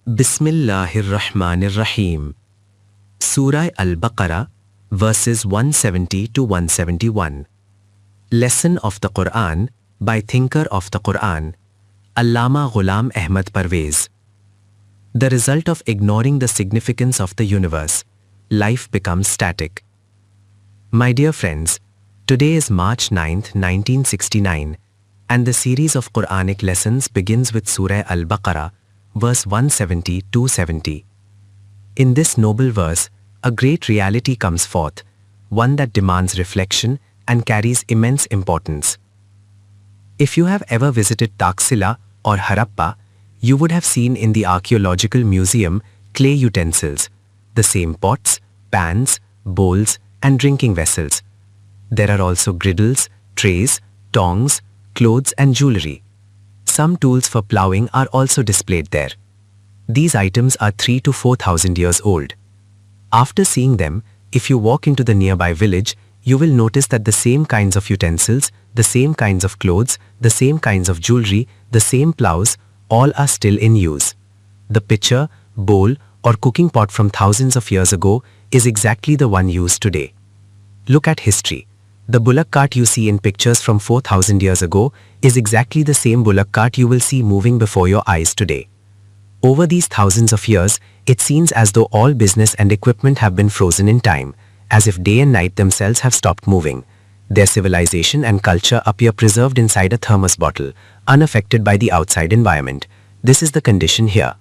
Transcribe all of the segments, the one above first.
Bismillahir Rahmanir Rahim. Surah Al-Baqarah, verses 170 to 171. Lesson of the Quran by thinker of the Quran, Allama Ghulam Ahmad Parwez. The result of ignoring the significance of the universe, life becomes static. My dear friends, today is March 9th, 1969, and the series of Quranic lessons begins with Surah Al-Baqarah, verse 170-270. In this noble verse, a great reality comes forth, one that demands reflection and carries immense importance. If you have ever visited Taxila or Harappa, you would have seen in the archaeological museum clay utensils, the same pots, pans, bowls, and drinking vessels. There are also griddles, trays, tongs, clothes, and jewelry. Some tools for ploughing are also displayed there. These items are 3,000 to 4,000 years old. After seeing them, if you walk into the nearby village, you will notice that the same kinds of utensils, the same kinds of clothes, the same kinds of jewelry, the same ploughs, all are still in use. The pitcher, bowl, or cooking pot from thousands of years ago is exactly the one used today. Look at history. The bullock cart you see in pictures from 4,000 years ago is exactly the same bullock cart you will see moving before your eyes today. Over these thousands of years, it seems as though all business and equipment have been frozen in time, as if day and night themselves have stopped moving. Their civilization and culture appear preserved inside a thermos bottle, unaffected by the outside environment. This is the condition here.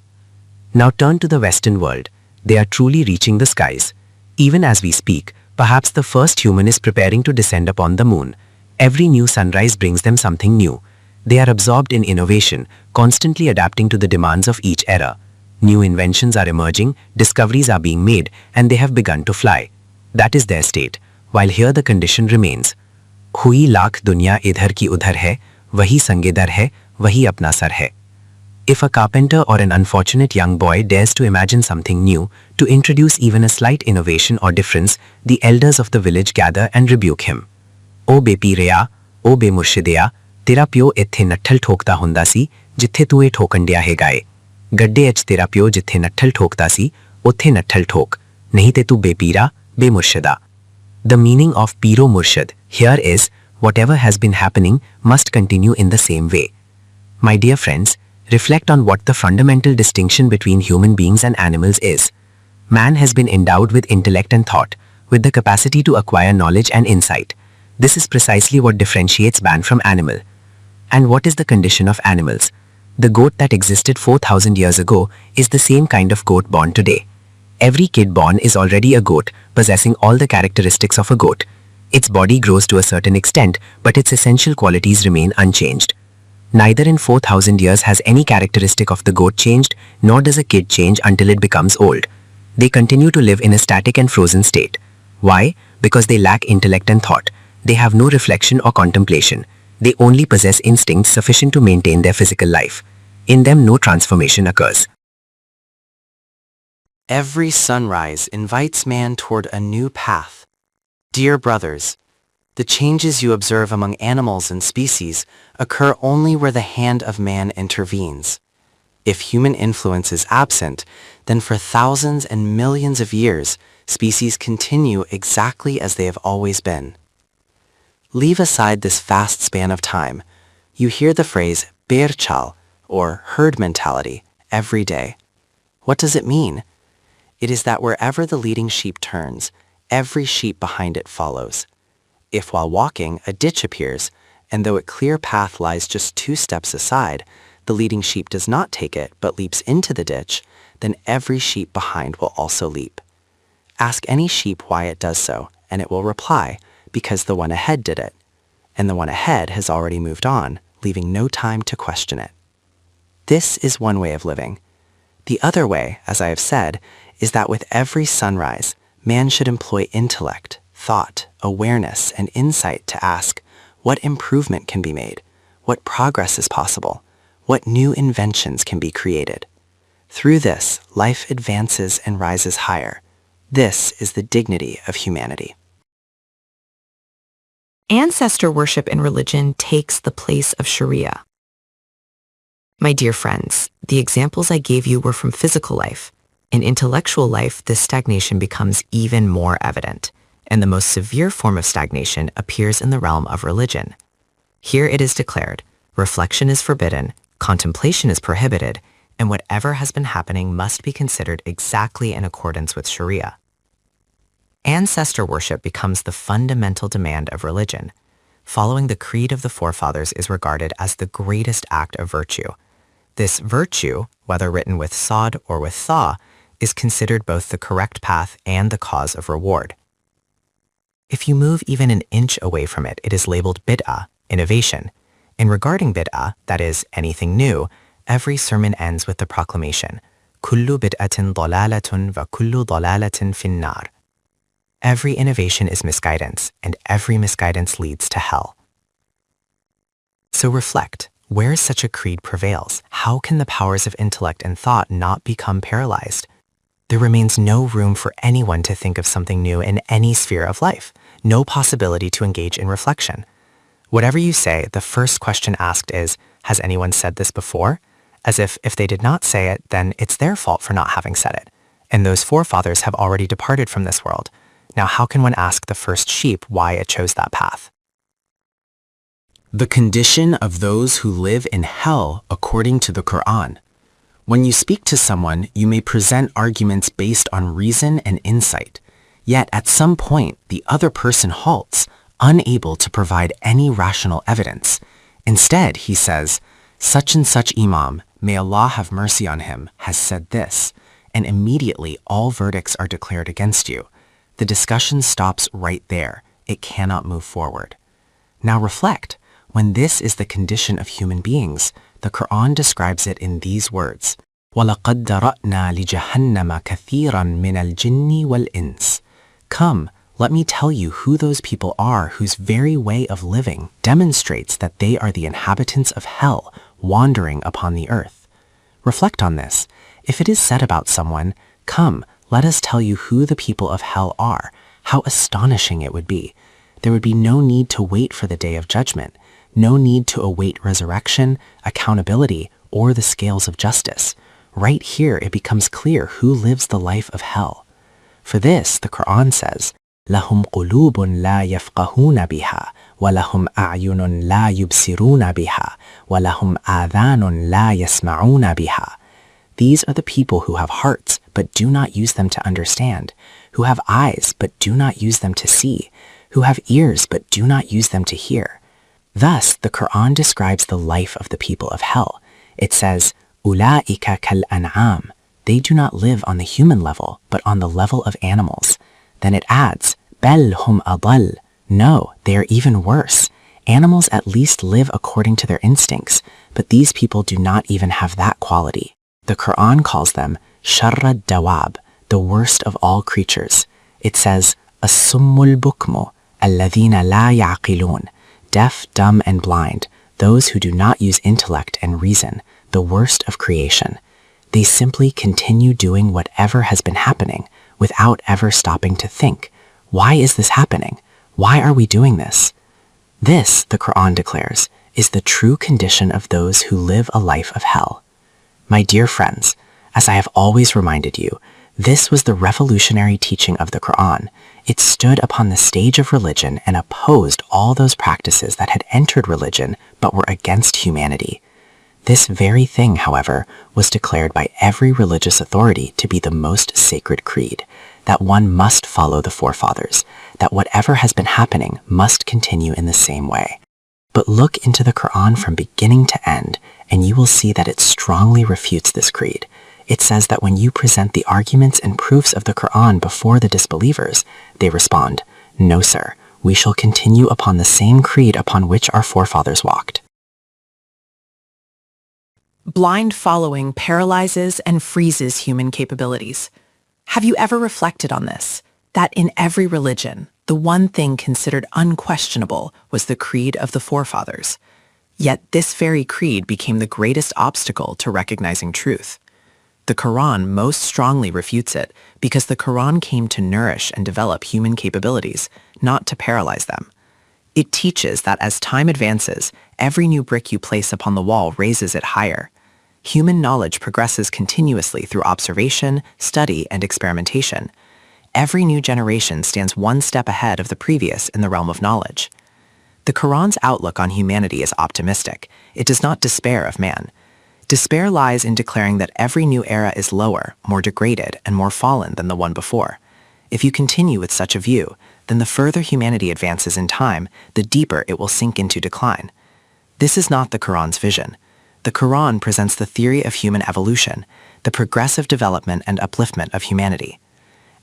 Now turn to the Western world. They are truly reaching the skies. Even as we speak, perhaps the first human is preparing to descend upon the moon. Every new sunrise brings them something new. They are absorbed in innovation, constantly adapting to the demands of each era. New inventions are emerging, discoveries are being made, and they have begun to fly. That is their state, while here the condition remains. Hui lakh dunya idhar ki udhar hai, wahi sangedar hai, wahi apna sar hai. If a carpenter or an unfortunate young boy dares to imagine something new, to introduce even a slight innovation or difference, the elders of the village gather and rebuke him. O bepireya, o bemurshidea, tera pyo ਇੱਥੇ ਨੱਠਲ ਠੋਕਦਾ ਹੁੰਦਾ ਸੀ ਜਿੱਥੇ ਤੂੰ ਇਹ ਠੋਕਣ ਡਿਆ ਹੈਗਾ ਏ ਗੱਡੇ ਵਿੱਚ ਤੇਰਾ ਪਿਓ ਜਿੱਥੇ ਨੱਠਲ ਠੋਕਦਾ ਸੀ ਉੱਥੇ ਨੱਠਲ ਠੋਕ ਨਹੀਂ ਤੇ ਤੂੰ ਬੇਪੀਰਾ ਬੇਮੁਰਸ਼ਿਦਾ. The meaning of Piro Murshid here is whatever has been happening must continue in the same way. My dear friends, reflect on what the fundamental distinction between human beings and animals is. Man has been endowed with intellect and thought, with the capacity to acquire knowledge and insight. This is precisely what differentiates man from animal. And what is the condition of animals? The goat that existed 4,000 years ago is the same kind of goat born today. Every kid born is already a goat, possessing all the characteristics of a goat. Its body grows to a certain extent, but its essential qualities remain unchanged. Neither in 4,000 years has any characteristic of the goat changed, nor does a kid change until it becomes old. They continue to live in a static and frozen state. Why? Because they lack intellect and thought. They have no reflection or contemplation. They only possess instincts sufficient to maintain their physical life. In them, no transformation occurs. Every sunrise invites man toward a new path. Dear brothers, the changes you observe among animals and species occur only where the hand of man intervenes. If human influence is absent, then for thousands and millions of years, species continue exactly as they have always been. Leave aside this vast span of time. You hear the phrase berchal, or herd mentality, every day. What does it mean? It is that wherever the leading sheep turns, every sheep behind it follows. If while walking a ditch appears, and though a clear path lies just 2 steps aside, the leading sheep does not take it but leaps into the ditch, then every sheep behind will also leap. Ask any sheep why it does so, and it will reply, because the one ahead did it, and the one ahead has already moved on, leaving no time to question it. This is one way of living. The other way, as I have said, is that with every sunrise, man should employ intellect, thought, awareness, and insight to ask, what improvement can be made? What progress is possible? What new inventions can be created? Through this, life advances and rises higher. This is the dignity of humanity. Ancestor worship in religion takes the place of Sharia. My dear friends, the examples I gave you were from physical life. In intellectual life, this stagnation becomes even more evident, and the most severe form of stagnation appears in the realm of religion. Here it is declared, reflection is forbidden, contemplation is prohibited, and whatever has been happening must be considered exactly in accordance with Sharia. Ancestor worship becomes the fundamental demand of religion. Following the creed of the forefathers is regarded as the greatest act of virtue. This virtue, whether written with sod or with tha, is considered both the correct path and the cause of reward. If you move even an inch away from it, it is labeled bid'ah, innovation. And regarding bid'ah, that is, anything new, every sermon ends with the proclamation, kullu bid'atin dalalatun va kullu dalalatin finnar. Every innovation is misguidance, and every misguidance leads to hell. So reflect, where such a creed prevails, how can the powers of intellect and thought not become paralyzed? There remains no room for anyone to think of something new in any sphere of life, no possibility to engage in reflection. Whatever you say, the first question asked is, has anyone said this before? As if they did not say it, then it's their fault for not having said it. And those forefathers have already departed from this world. Now how can one ask the first sheep why it chose that path? The condition of those who live in hell according to the Quran. When you speak to someone, you may present arguments based on reason and insight. Yet at some point, the other person halts, unable to provide any rational evidence. Instead, he says, such and such imam, may Allah have mercy on him, has said this, and immediately all verdicts are declared against you. The discussion stops right there. It cannot move forward. Now reflect. When this is the condition of human beings, the Quran describes it in these words, وَلَقَدْ دَرَأْنَا لِجَهَنَّمَ كَثِيرًا مِنَ الْجِنِّ وَالْإِنسِ. Come, let me tell you who those people are whose very way of living demonstrates that they are the inhabitants of hell, wandering upon the earth. Reflect on this. If it is said about someone, come, let us tell you who the people of hell are, how astonishing it would be. There would be no need to wait for the day of judgment, no need to await resurrection, accountability, or the scales of justice. Right here it becomes clear who lives the life of hell. For this, the Quran says, لَهُمْ قُلُوبٌ لَا يَفْقَهُونَ بِهَا وَلَهُمْ أَعْيُنٌ لَا يُبْصِرُونَ بِهَا وَلَهُمْ آذَانٌ لَا يَسْمَعُونَ بِهَا. These are the people who have hearts, but do not use them to understand, who have eyes, but do not use them to see, who have ears, but do not use them to hear. Thus, the Quran describes the life of the people of hell. It says, أُولَٰئِكَ كَالْأَنْعَامِ. They do not live on the human level, but on the level of animals. Then it adds, بَلْ هُمْ أَضَلُّ. No, they are even worse. Animals at least live according to their instincts, but these people do not even have that quality. The Quran calls them شَرَّ الدَّوَابِ, the worst of all creatures. It says, الصُّمُّ الْبُكْمُ الَّذِينَ لَا يَعْقِلُونَ. Deaf, dumb, and blind, those who do not use intellect and reason, the worst of creation. They simply continue doing whatever has been happening without ever stopping to think, why is this happening? Why are we doing this? This, the Quran declares, is the true condition of those who live a life of hell. My dear friends, as I have always reminded you, this was the revolutionary teaching of the Quran. It stood upon the stage of religion and opposed all those practices that had entered religion but were against humanity. This very thing, however, was declared by every religious authority to be the most sacred creed, that one must follow the forefathers, that whatever has been happening must continue in the same way. But look into the Quran from beginning to end, and you will see that it strongly refutes this creed. It says that when you present the arguments and proofs of the Quran before the disbelievers, they respond, no sir, we shall continue upon the same creed upon which our forefathers walked. Blind following paralyzes and freezes human capabilities. Have you ever reflected on this? That in every religion, the one thing considered unquestionable was the creed of the forefathers. Yet this very creed became the greatest obstacle to recognizing truth. The Quran most strongly refutes it because the Quran came to nourish and develop human capabilities, not to paralyze them. It teaches that as time advances, every new brick you place upon the wall raises it higher. Human knowledge progresses continuously through observation, study, and experimentation. Every new generation stands one step ahead of the previous in the realm of knowledge. The Quran's outlook on humanity is optimistic. It does not despair of man. Despair lies in declaring that every new era is lower, more degraded, and more fallen than the one before. If you continue with such a view, then the further humanity advances in time, the deeper it will sink into decline. This is not the Quran's vision. The Quran presents the theory of human evolution, the progressive development and upliftment of humanity.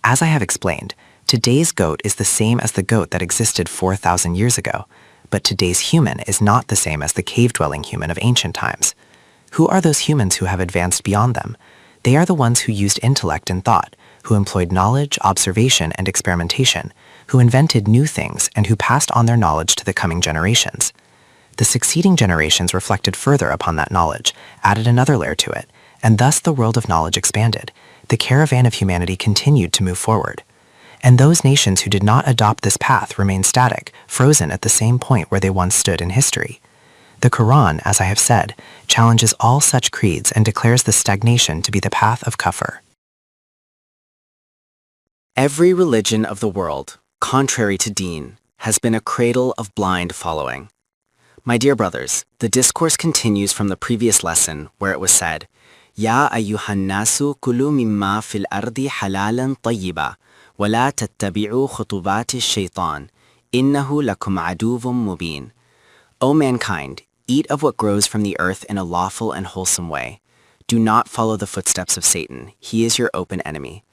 As I have explained, today's goat is the same as the goat that existed 4,000 years ago, but today's human is not the same as the cave-dwelling human of ancient times. Who are those humans who have advanced beyond them? They are the ones who used intellect and thought, who employed knowledge, observation, and experimentation, who invented new things, and who passed on their knowledge to the coming generations. The succeeding generations reflected further upon that knowledge, added another layer to it, and thus the world of knowledge expanded. The caravan of humanity continued to move forward. And those nations who did not adopt this path remained static, frozen at the same point where they once stood in history. The Quran, as I have said, challenges all such creeds and declares the stagnation to be the path of kufr. Every religion of the world, contrary to deen, has been a cradle of blind following. My dear brothers, the discourse continues from the previous lesson where it was said, Ya ayyuhan nasu kulu mimma fil ardi halalan tayyiba, wa la tattabi'u khutubati shaitan, innahu lakum aduvum mubin. O mankind, eat of what grows from the earth in a lawful and wholesome way. Do not follow the footsteps of Satan. He is your open enemy.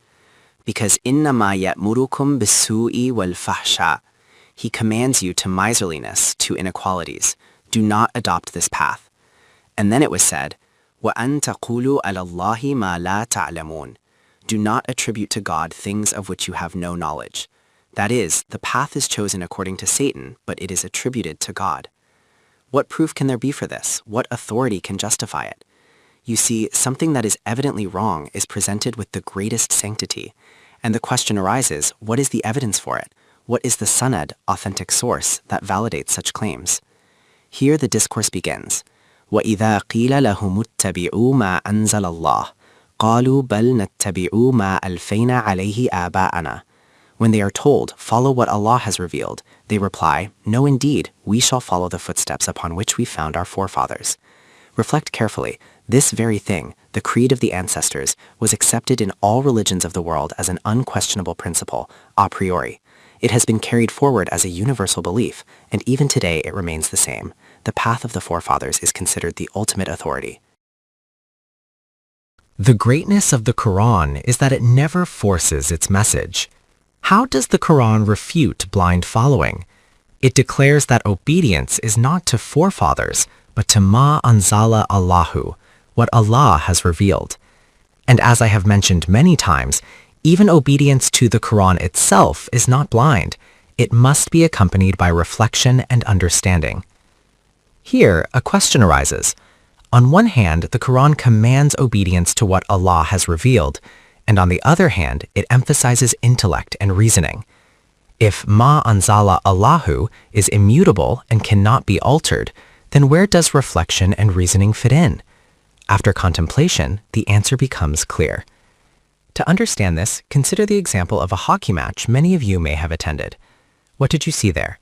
Because innama ya'murukum bisu'i wal fahsha. He commands you to miserliness, to inequalities. Do not adopt this path. And then it was said, وَأَن تَقُولُوا عَلَى اللَّهِ مَا لَا تَعْلَمُونَ. Do not attribute to God things of which you have no knowledge. That is, the path is chosen according to Satan, but it is attributed to God. What proof can there be for this? What authority can justify it? You see, something that is evidently wrong is presented with the greatest sanctity. And the question arises, what is the evidence for it? What is the sanad, authentic source, that validates such claims? Here the discourse begins. وَإِذَا قِيلَ لَهُمُ اتَّبِعُوا مَا أَنزَلَ اللَّهُ قَالُوا بَلْ نَتَّبِعُ مَا أَلْفَيْنَا عَلَيْهِ آبَاءَنَا. When they are told, follow what Allah has revealed, they reply, no indeed, we shall follow the footsteps upon which we found our forefathers. Reflect carefully, this very thing, the creed of the ancestors, was accepted in all religions of the world as an unquestionable principle, a priori. It has been carried forward as a universal belief, and even today it remains the same. The path of the forefathers is considered the ultimate authority. The greatness of the Quran is that it never forces its message. How does the Quran refute blind following? It declares that obedience is not to forefathers, but to ma anzala Allahu, what Allah has revealed. And as I have mentioned many times, even obedience to the Quran itself is not blind. It must be accompanied by reflection and understanding. Here, a question arises. On one hand, the Quran commands obedience to what Allah has revealed, and on the other hand, it emphasizes intellect and reasoning. If ma anzala Allahu is immutable and cannot be altered, then where does reflection and reasoning fit in? After contemplation, the answer becomes clear. To understand this, consider the example of a hockey match many of you may have attended. What did you see there?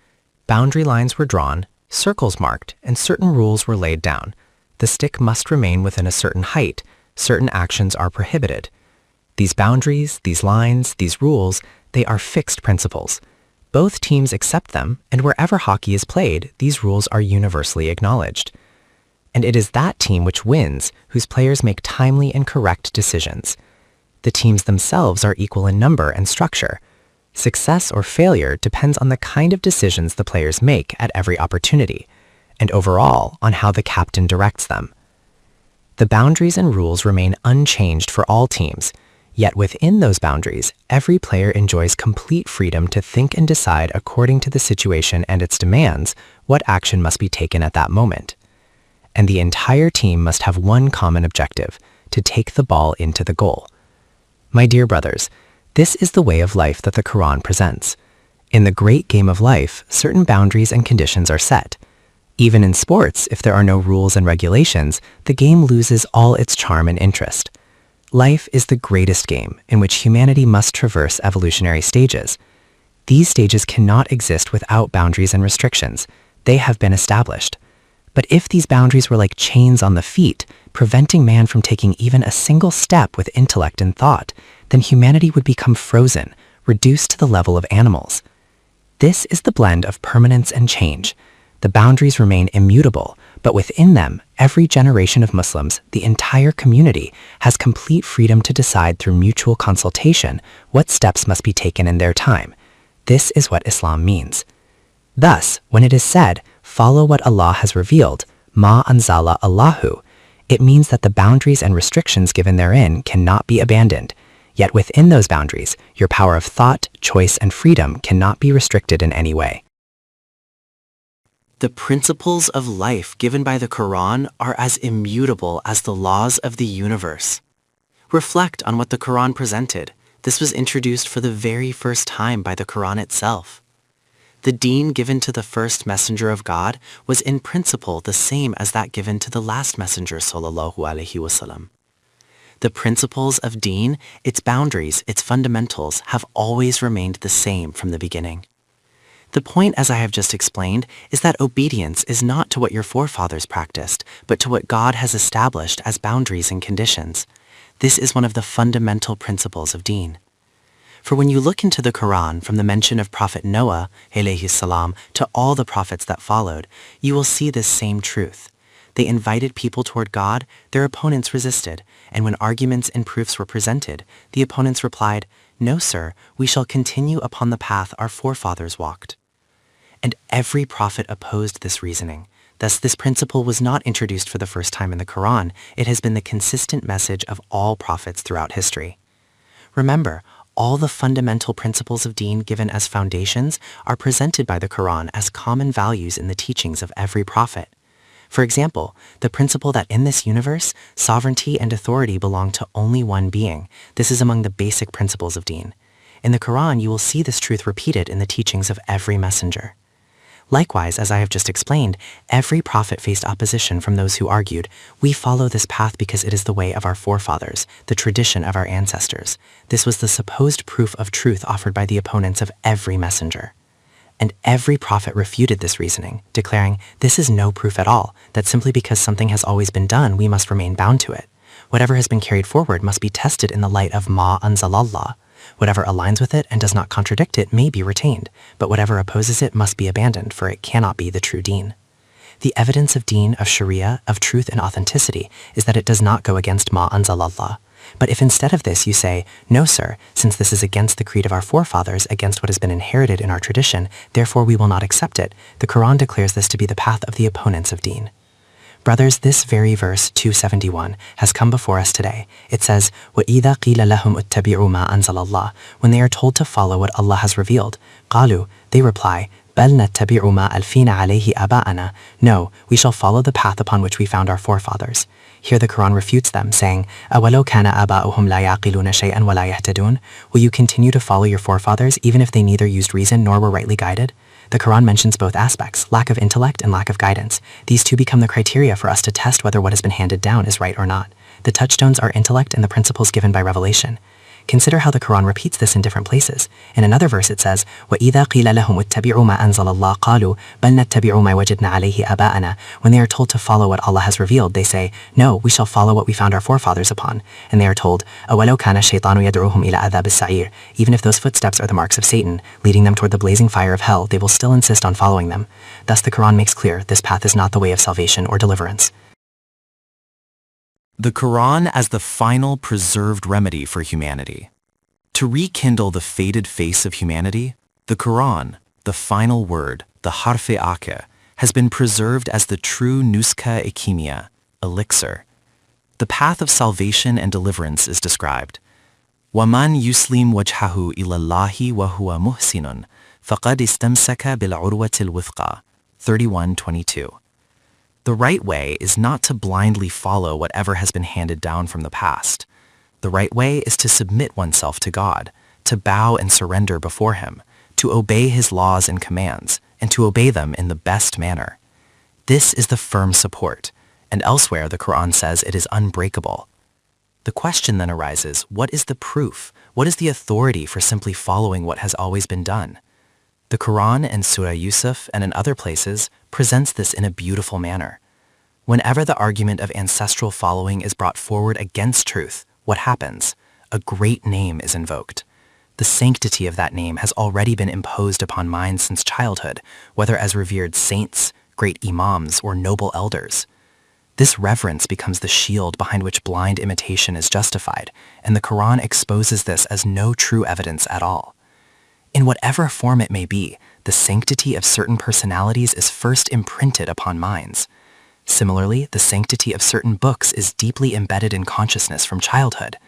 Boundary lines were drawn, circles marked, and certain rules were laid down. The stick must remain within a certain height. Certain actions are prohibited. These boundaries, these lines, these rules, they are fixed principles. Both teams accept them, and wherever hockey is played, these rules are universally acknowledged. And it is that team which wins, whose players make timely and correct decisions. The teams themselves are equal in number and structure. Success or failure depends on the kind of decisions the players make at every opportunity, and overall on how the captain directs them. The boundaries and rules remain unchanged for all teams, yet within those boundaries, every player enjoys complete freedom to think and decide according to the situation and its demands what action must be taken at that moment. And the entire team must have one common objective, to take the ball into the goal. My dear brothers, this is the way of life that the Quran presents. In the great game of life, certain boundaries and conditions are set. Even in sports, if there are no rules and regulations, the game loses all its charm and interest. Life is the greatest game in which humanity must traverse evolutionary stages. These stages cannot exist without boundaries and restrictions. They have been established. But if these boundaries were like chains on the feet, preventing man from taking even a single step with intellect and thought, then humanity would become frozen, reduced to the level of animals. This is the blend of permanence and change. The boundaries remain immutable, but within them, every generation of Muslims, the entire community, has complete freedom to decide through mutual consultation what steps must be taken in their time. This is what Islam means. Thus, when it is said, follow what Allah has revealed, ma anzala Allahu, it means that the boundaries and restrictions given therein cannot be abandoned. Yet within those boundaries, your power of thought, choice, and freedom cannot be restricted in any way. The principles of life given by the Quran are as immutable as the laws of the universe. Reflect on what the Quran presented. This was introduced for the very first time by the Quran itself. The deen given to the first messenger of God was in principle the same as that given to the last messenger sallallahu alaihi wasallam. The principles of deen, its boundaries, its fundamentals have always remained the same from the beginning. The point, as I have just explained, is that obedience is not to what your forefathers practiced, but to what God has established as boundaries and conditions. This is one of the fundamental principles of deen. For when you look into the Quran from the mention of Prophet Noah, alayhi salam, to all the prophets that followed, you will see this same truth. They invited people toward God, their opponents resisted, and when arguments and proofs were presented, the opponents replied, "No, sir, we shall continue upon the path our forefathers walked." And every prophet opposed this reasoning. Thus, this principle was not introduced for the first time in the Quran. It has been the consistent message of all prophets throughout history. Remember, all the fundamental principles of deen given as foundations are presented by the Quran as common values in the teachings of every prophet. For example, the principle that in this universe, sovereignty and authority belong to only one being. This is among the basic principles of deen. In the Quran, you will see this truth repeated in the teachings of every messenger. Likewise, as I have just explained, every prophet faced opposition from those who argued, "We follow this path because it is the way of our forefathers, the tradition of our ancestors." This was the supposed proof of truth offered by the opponents of every messenger. And every prophet refuted this reasoning, declaring, "This is no proof at all, that simply because something has always been done, we must remain bound to it. Whatever has been carried forward must be tested in the light of ma anzalallah. Whatever aligns with it and does not contradict it may be retained, but whatever opposes it must be abandoned, for it cannot be the true deen." The evidence of deen, of sharia, of truth and authenticity is that it does not go against ma anzalallah. But if instead of this you say, "No, sir, since this is against the creed of our forefathers, against what has been inherited in our tradition, therefore we will not accept it," the Quran declares this to be the path of the opponents of deen. Brothers, this very verse, 271, has come before us today. It says, وَإِذَا قِيلَ لَهُمْ اتَّبِعُوا مَا أَنزَلَ اللَّهُ. When they are told to follow what Allah has revealed, قَالُوا, they reply, بَلْ نَتَّبِعُ مَا أَلْفِينَ عَلَيْهِ آبَاءَنَا. No, we shall follow the path upon which we found our forefathers. Here the Quran refutes them, saying, أَوَلَوْ كَانَ آبَاؤُهُمْ لَا يَعْقِلُونَ شَيْئًا وَلَا يَهْتَدُونَ. Will you continue to follow your forefathers even if they neither used reason nor were rightly guided? The Quran mentions both aspects, lack of intellect and lack of guidance. These two become the criteria for us to test whether what has been handed down is right or not. The touchstones are intellect and the principles given by revelation. Consider how the Quran repeats this in different places. In another verse it says, وَإِذَا قِيلَ لَهُمُ اتَّبِعُوا مَا أَنزَلَ اللَّهُ قَالُوا بَلْ نَتَّبِعُ مَا وَجَدْنَا عَلَيْهِ آبَاءَنَا. When they are told to follow what Allah has revealed, they say, "No, we shall follow what we found our forefathers upon." And they are told, أَوَلَوْ كَانَ الشَّيْطَانُ يَدْعُوهُمْ إِلَى عَذَابِ السَّعِيرِ. Even if those footsteps are the marks of Satan, leading them toward the blazing fire of hell, they will still insist on following them. Thus the Quran makes clear this path is not the way of salvation or deliverance. The Quran as the final preserved remedy for humanity. To rekindle the faded face of humanity, the Quran, the final word, the harf-e-akeh, has been preserved as the true nuskha-e-kimia, elixir. The path of salvation and deliverance is described. وَمَنْ يُسْلِمْ وَجْهَهُ إِلَى اللَّهِ وَهُوَ مُحْسِنٌ فَقَدْ اسْتَمْسَكَ بِالْعُرْوَةِ الْوُثْقَى. 31:22. The right way is not to blindly follow whatever has been handed down from the past. The right way is to submit oneself to God, to bow and surrender before Him, to obey His laws and commands, and to obey them in the best manner. This is the firm support, and elsewhere the Quran says it is unbreakable. The question then arises, what is the proof? What is the authority for simply following what has always been done? The Quran in Surah Yusuf and in other places presents this in a beautiful manner. Whenever the argument of ancestral following is brought forward against truth, what happens? A great name is invoked. The sanctity of that name has already been imposed upon minds since childhood, whether as revered saints, great imams, or noble elders. This reverence becomes the shield behind which blind imitation is justified, and the Quran exposes this as no true evidence at all. In whatever form it may be, the sanctity of certain personalities is first imprinted upon minds. Similarly, the sanctity of certain books is deeply embedded in consciousness from childhood.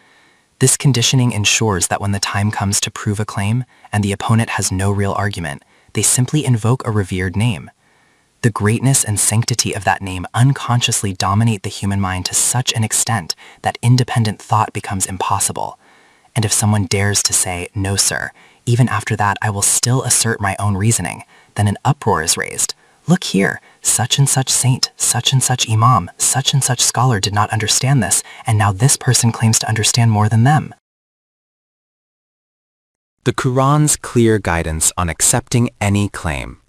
This conditioning ensures that when the time comes to prove a claim and the opponent has no real argument, they simply invoke a revered name. The greatness and sanctity of that name unconsciously dominate the human mind to such an extent that independent thought becomes impossible. And if someone dares to say, "No, sir, even after that I will still assert my own reasoning," then an uproar is raised. Look here, such and such saint, such and such imam, such and such scholar did not understand this, and now this person claims to understand more than them. The Quran's clear guidance on accepting any claim.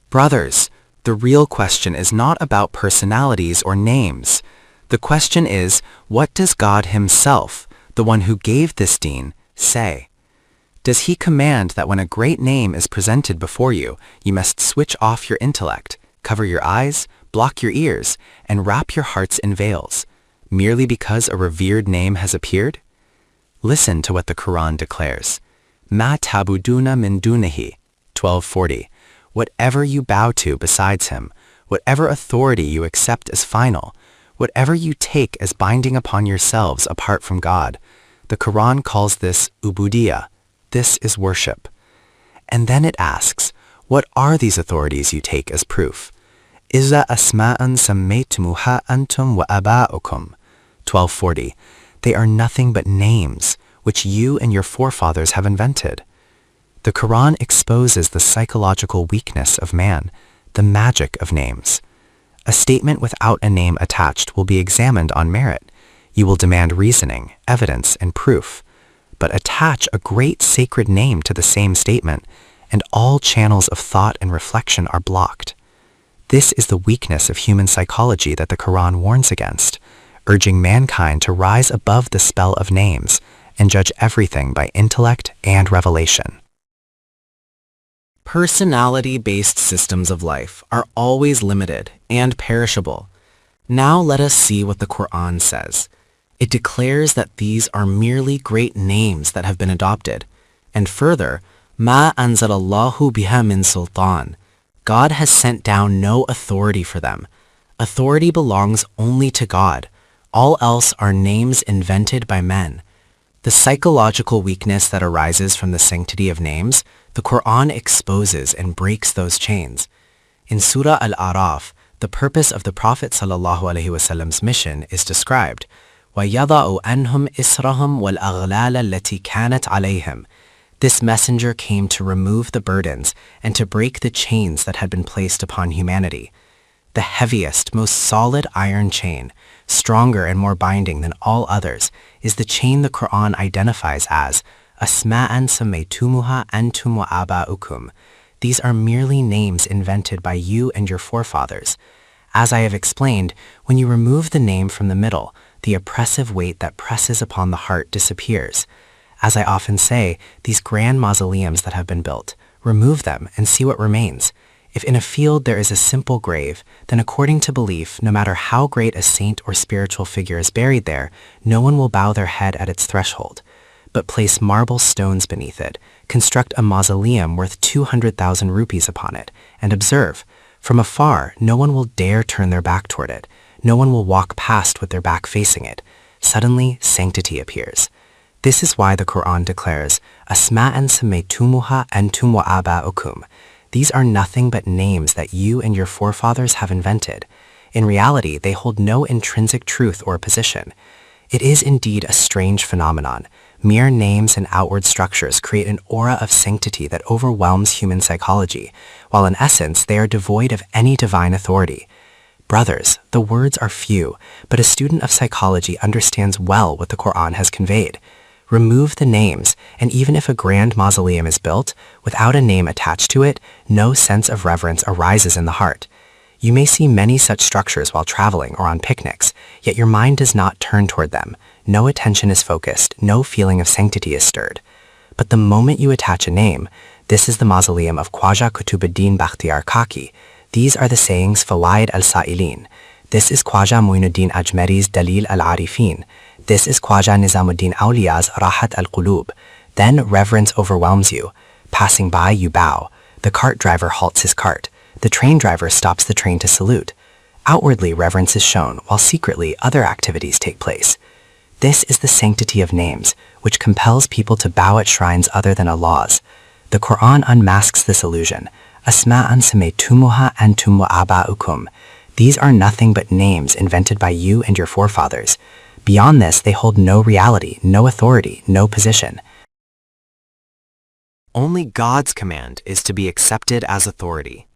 Brothers, the real question is not about personalities or names. The question is, what does God Himself, the one who gave this deen, say? Does He command that when a great name is presented before you, you must switch off your intellect, cover your eyes, block your ears, and wrap your hearts in veils, merely because a revered name has appeared? Listen to what the Quran declares. Ma tabuduna min dunihi, 1240. Whatever you bow to besides Him, whatever authority you accept as final, whatever you take as binding upon yourselves apart from God, the Quran calls this ubudiyah. This is worship. And then it asks, what are these authorities you take as proof? Iza asma'an sammaytumuha antum wa aba'ukum, 1240. They are nothing but names, which you and your forefathers have invented. The Quran exposes the psychological weakness of man, the magic of names. A statement without a name attached will be examined on merit. You will demand reasoning, evidence, and proof. But attach a great sacred name to the same statement, and all channels of thought and reflection are blocked. This is the weakness of human psychology that the Quran warns against, urging mankind to rise above the spell of names and judge everything by intellect and revelation. Personality-based systems of life are always limited and perishable. Now let us see what the Quran says. It declares that these are merely great names that have been adopted. And further, Ma anzalallahu biha min sultan. God has sent down no authority for them. Authority belongs only to God. All else are names invented by men. The psychological weakness that arises from the sanctity of names, the Quran exposes and breaks those chains. In Surah Al-A'raf, the purpose of the Prophet ﷺ's mission is described. وَيَضَعُ أَنْهُمْ إِسْرَهُمْ وَالْأَغْلَالَ الَّتِي كَانَتْ عَلَيْهِمْ. This messenger came to remove the burdens and to break the chains that had been placed upon humanity. The heaviest, most solid iron chain, stronger and more binding than all others, is the chain the Quran identifies as Asma'an sammaytumuha antum wa aba'ukum. These are merely names invented by you and your forefathers. As I have explained, when you remove the name from the middle, the oppressive weight that presses upon the heart disappears. As I often say, these grand mausoleums that have been built, remove them and see what remains. If in a field there is a simple grave, then according to belief, no matter how great a saint or spiritual figure is buried there, no one will bow their head at its threshold. But place marble stones beneath it, construct a mausoleum worth 200,000 rupees upon it, and observe. From afar, no one will dare turn their back toward it. No one will walk past with their back facing it. Suddenly, sanctity appears. This is why the Quran declares, Asma'an sammaytumuha antum wa aba'ukum. These are nothing but names that you and your forefathers have invented. In reality, they hold no intrinsic truth or position. It is indeed a strange phenomenon. Mere names and outward structures create an aura of sanctity that overwhelms human psychology, while in essence they are devoid of any divine authority. Brothers, the words are few, but a student of psychology understands well what the Quran has conveyed. Remove the names, and even if a grand mausoleum is built, without a name attached to it, no sense of reverence arises in the heart. You may see many such structures while traveling or on picnics, yet your mind does not turn toward them. No attention is focused, no feeling of sanctity is stirred. But the moment you attach a name, this is the mausoleum of Khwaja Qutubuddin Bakhtiyar Kaki. These are the sayings Fawaid al-Sa'ilin. This is Khwaja Muinuddin Ajmeri's Dalil al-Arifin. This is Khwaja Nizamuddin Awliya's Rahat al-Qulub. Then reverence overwhelms you. Passing by, you bow. The cart driver halts his cart. The train driver stops the train to salute. Outwardly, reverence is shown, while secretly other activities take place. This is the sanctity of names, which compels people to bow at shrines other than Allah's. The Quran unmasks this illusion. Asma'an samaytumuha antum wa aba'ukum. These are nothing but names invented by you and your forefathers. Beyond this, they hold no reality, no authority, no position. Only God's command is to be accepted as authority.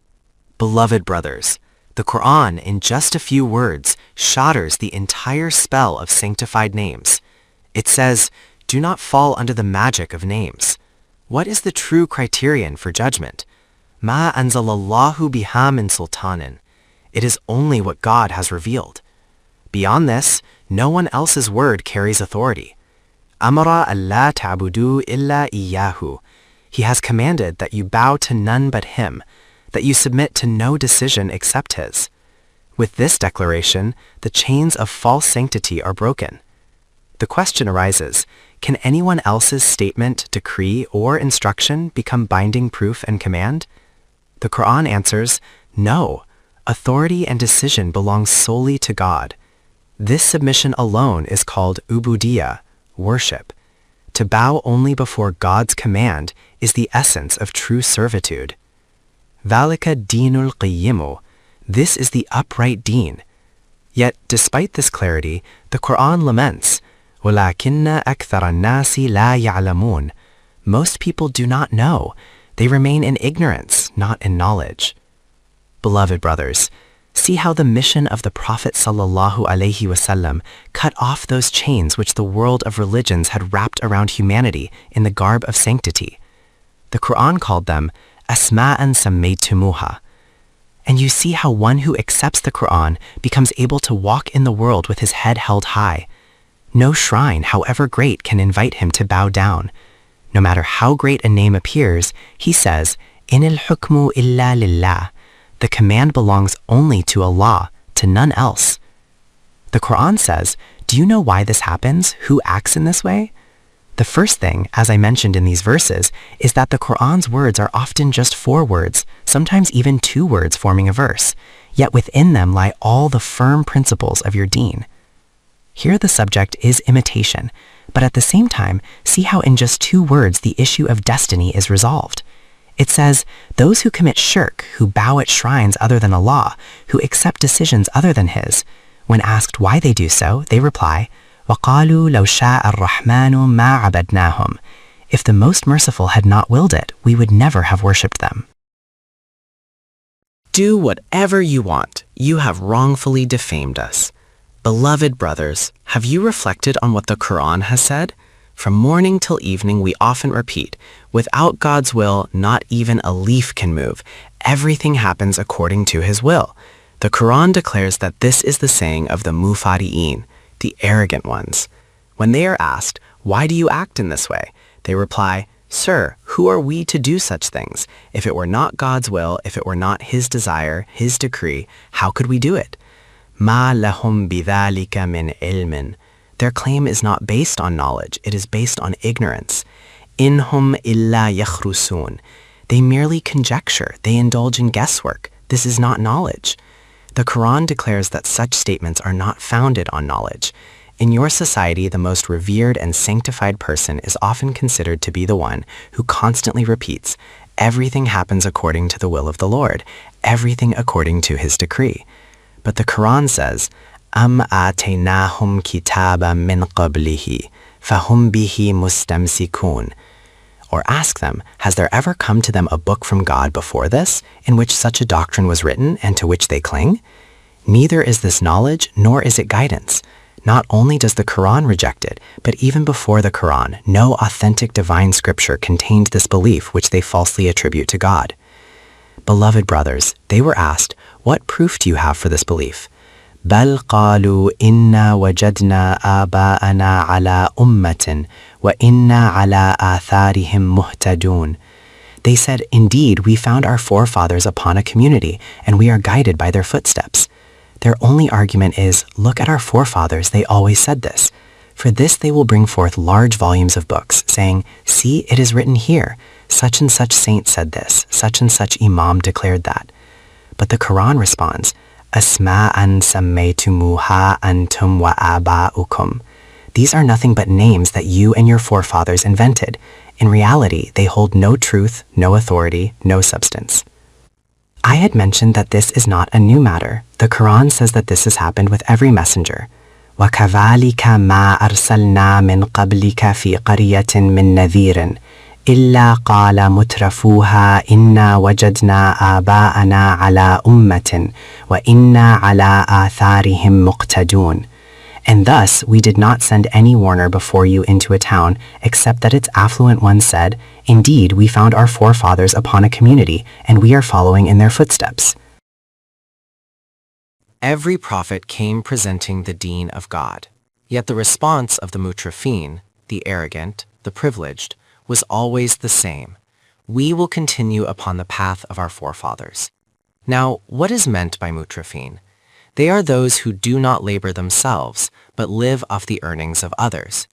Beloved brothers, the Quran, in just a few words, shatters the entire spell of sanctified names. It says, do not fall under the magic of names. What is the true criterion for judgment? Ma anzalallahu biha min sultanin. It is only what God has revealed. Beyond this, no one else's word carries authority. Amara alla ta'budu illa iyyahu. He has commanded that you bow to none but him, that you submit to no decision except his. With this declaration, the chains of false sanctity are broken. The question arises, can anyone else's statement, decree, or instruction become binding proof and command? The Quran answers, no. Authority and decision belong solely to God. This submission alone is called ubudiyya, worship. To bow only before God's command is the essence of true servitude. Dhalika dinul qayyimu. This is the upright deen. Yet, despite this clarity, the Quran laments, وَلَكِنَّ أَكْثَرَ النَّاسِ لَا يَعْلَمُونَ. Most people do not know. They remain in ignorance, not in knowledge. Beloved brothers, see how the mission of the Prophet ﷺ cut off those chains which the world of religions had wrapped around humanity in the garb of sanctity. The Quran called them Asma'an sammaytumuha. And you see how one who accepts the Quran becomes able to walk in the world with his head held high. No shrine, however great, can invite him to bow down. No matter how great a name appears, he says, Inil hukmu illa lillah. The command belongs only to Allah, to none else. The Quran says, do you know why this happens? Who acts in this way? The first thing, as I mentioned in these verses, is that the Quran's words are often just 4 words, sometimes even 2 words forming a verse, yet within them lie all the firm principles of your deen. Here the subject is imitation, but at the same time, see how in just 2 words the issue of destiny is resolved. It says, those who commit shirk, who bow at shrines other than Allah, who accept decisions other than His, when asked why they do so, they reply, وَقَالُوا لَوْ شَاءَ الرَّحْمَنُ مَا عَبَدْنَاهُم. If the Most Merciful had not willed it, we would never have worshipped them. Do whatever you want. You have wrongfully defamed us. Beloved brothers, have you reflected on what the Quran has said? From morning till evening we often repeat, without God's will, not even a leaf can move. Everything happens according to His will. The Quran declares that this is the saying of the mufari'in, the arrogant ones. When they are asked, why do you act in this way? They reply, Sir, who are we to do such things? If it were not God's will, if it were not His desire, His decree, how could we do it? Ma lahum bidhalika min ilmin. Their claim is not based on knowledge, it is based on ignorance. Inhum illa yakhrusun. They merely conjecture, they indulge in guesswork. This is not knowledge. The Quran declares that such statements are not founded on knowledge. In your society, the most revered and sanctified person is often considered to be the one who constantly repeats, everything happens according to the will of the Lord, everything according to His decree. But the Quran says, Am ataynahum kitaba min qablihi, fahum bihi mustamsikun. Or ask them, has there ever come to them a book from God before this, in which such a doctrine was written and to which they cling? Neither is this knowledge, nor is it guidance. Not only does the Quran reject it, but even before the Quran, no authentic divine scripture contained this belief which they falsely attribute to God. Beloved brothers, they were asked, what proof do you have for this belief? بل قالوا إنا وجدنا آباءنا على أمة وإنا على آثارهم مهتدون. They said, indeed, we found our forefathers upon a community, and we are guided by their footsteps. Their only argument is, look at our forefathers, they always said this. For this they will bring forth large volumes of books, saying, see, it is written here, such and such saint said this, such and such imam declared that. But the Quran responds, Asma'an sammaytumuha antum wa aba'ukum. These are nothing but names that you and your forefathers invented. In reality, they hold no truth, no authority, no substance. I had mentioned that this is not a new matter. The Quran says that this has happened with every messenger. وَكَذَلِكَ مَا أَرْسَلْنَا مِنْ قَبْلِكَ فِي قَرْيَةٍ مِّن نَذِيرٍ إِلَّا قَالَ مُتْرَفُوهَا إِنَّا وَجَدْنَا آبَاءَنَا عَلَى أُمَّةٍ وَإِنَّا عَلَى آثَارِهِمْ مُقْتَدُونَ. And thus we did not send any warner before you into a town, except that its affluent ones said, indeed, we found our forefathers upon a community, and we are following in their footsteps. Every prophet came presenting the deen of God, yet the response of the mutrafin, the arrogant, the privileged, was always the same. We will continue upon the path of our forefathers. Now, what is meant by mutrafin? They are those who do not labor themselves, but live off the earnings of others.